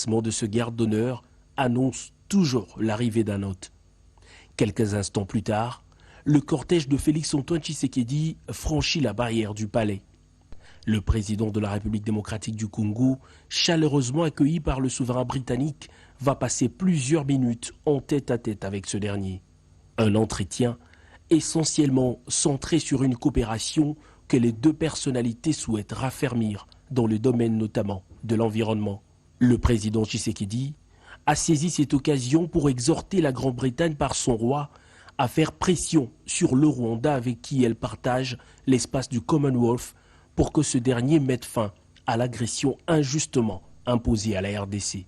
déplacement de ce garde d'honneur annonce toujours l'arrivée d'un hôte. Quelques instants plus tard, le cortège de Félix-Antoine Tshisekedi franchit la barrière du palais. Le président de la République démocratique du Congo, chaleureusement accueilli par le souverain britannique, va passer plusieurs minutes en tête-à-tête avec ce dernier. Un entretien essentiellement centré sur une coopération que les deux personnalités souhaitent raffermir dans le domaine notamment de l'environnement. Le président Tshisekedi a saisi cette occasion pour exhorter la Grande-Bretagne par son roi à faire pression sur le Rwanda avec qui elle partage l'espace du Commonwealth pour que ce dernier mette fin à l'agression injustement imposée à la RDC.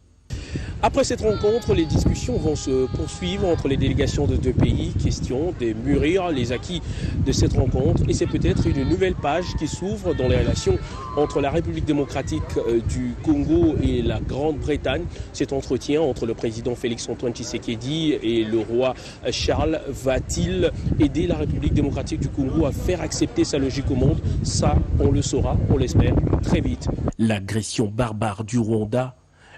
Après cette rencontre, les discussions vont se poursuivre entre les délégations de deux pays. Question de mûrir les acquis de cette rencontre. Et c'est peut-être une nouvelle page qui s'ouvre dans les relations entre la République démocratique du Congo et la Grande-Bretagne. Cet entretien entre le président Félix-Antoine Tshisekedi et le roi Charles va-t-il aider la République démocratique du Congo à faire accepter sa logique au monde? Ça, on le saura, on l'espère, très vite. L'agression barbare du Rwanda.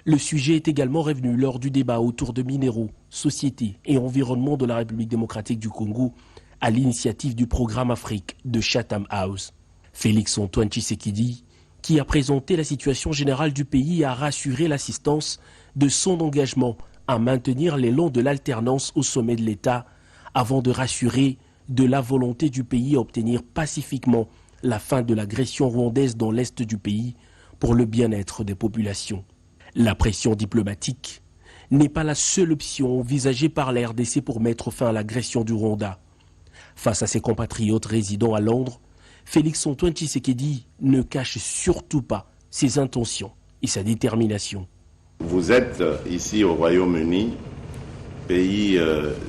Le sujet est également revenu lors du débat autour de minéraux, société et environnement de la République démocratique du Congo à l'initiative du programme Afrique de Chatham House. Félix-Antoine Tshisekedi, qui a présenté la situation générale du pays, a rassuré l'assistance de son engagement à maintenir l'élan de l'alternance au sommet de l'État avant de rassurer de la volonté du pays à obtenir pacifiquement la fin de l'agression rwandaise dans l'est du pays pour le bien-être des populations. La pression diplomatique n'est pas la seule option envisagée par la RDC pour mettre fin à l'agression du Rwanda. Face à ses compatriotes résidant à Londres, Félix-Antoine Tshisekedi ne cache surtout pas ses intentions et sa détermination. Vous êtes ici au Royaume-Uni, pays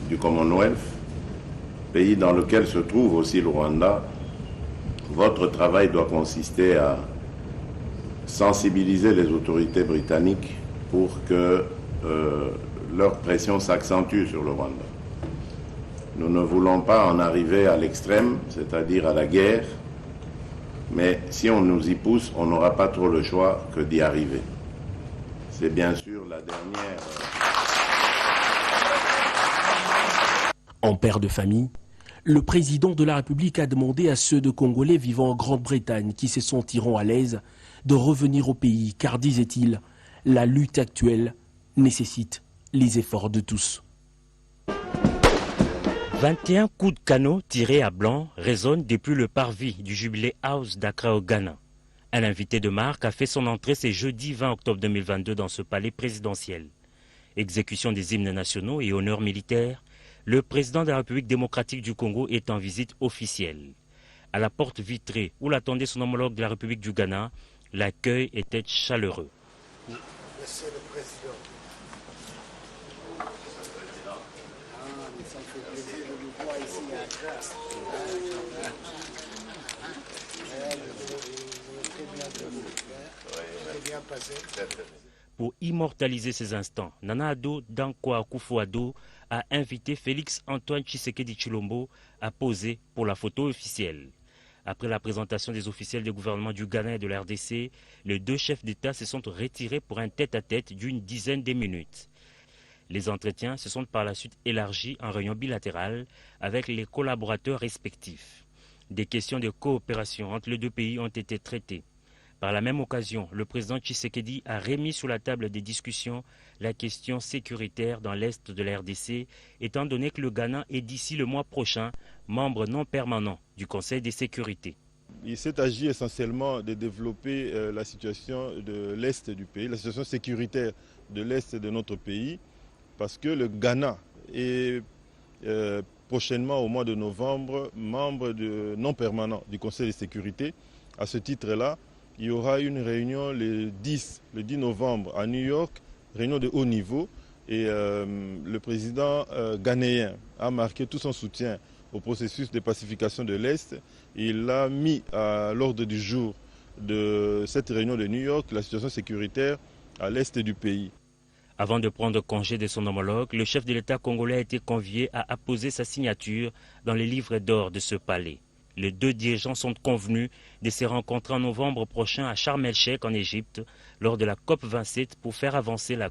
du Commonwealth, pays dans lequel se trouve aussi le Rwanda. Votre travail doit consister à sensibiliser les autorités britanniques pour que leur pression s'accentue sur le Rwanda. Nous ne voulons pas en arriver à l'extrême, c'est-à-dire à la guerre, mais si on nous y pousse, on n'aura pas trop le choix que d'y arriver. C'est bien sûr la dernière... En père de famille, le président de la République a demandé à ceux de Congolais vivant en Grande-Bretagne qui se sentiront à l'aise de revenir au pays, car, disait-il, la lutte actuelle nécessite les efforts de tous. 21 coups de canon tirés à blanc résonnent depuis le parvis du Jubilee House d'Accra au Ghana. Un invité de marque a fait son entrée ce jeudi 20 octobre 2022 dans ce palais présidentiel. Exécution des hymnes nationaux et honneurs militaires, le président de la République démocratique du Congo est en visite officielle. À la porte vitrée où l'attendait son homologue de la République du Ghana, l'accueil était chaleureux. Monsieur le Président. Ça me fait plaisir de vous voir ici à Accra. Très bien passé. Pour immortaliser ces instants, Nana Addo Dankwa Akufo-Addo a invité Félix-Antoine Tshisekedi Tshilombo à poser pour la photo officielle. Après la présentation des officiels du gouvernement du Ghana et de la RDC, les deux chefs d'État se sont retirés pour un tête-à-tête d'une dizaine de minutes. Les entretiens se sont par la suite élargis en réunion bilatérale avec les collaborateurs respectifs. Des questions de coopération entre les deux pays ont été traitées. Par la même occasion, le président Tshisekedi a remis sur la table des discussions la question sécuritaire dans l'est de la RDC, étant donné que le Ghana est d'ici le mois prochain membre non permanent du Conseil de sécurité. Il s'est agi essentiellement de développer la situation de l'est du pays, la situation sécuritaire de l'est de notre pays, parce que le Ghana est prochainement au mois de novembre membre non permanent du Conseil de sécurité. À ce titre-là, il y aura une réunion le 10 novembre à New York, réunion de haut niveau, et le président ghanéen a marqué tout son soutien au processus de pacification de l'Est. Il l'a mis à l'ordre du jour de cette réunion de New York, la situation sécuritaire à l'Est du pays. Avant de prendre congé de son homologue, le chef de l'État congolais a été convié à apposer sa signature dans les livres d'or de ce palais. Les deux dirigeants sont convenus de se rencontrer en novembre prochain à Sharm el-Sheikh en Égypte lors de la COP27 pour faire avancer la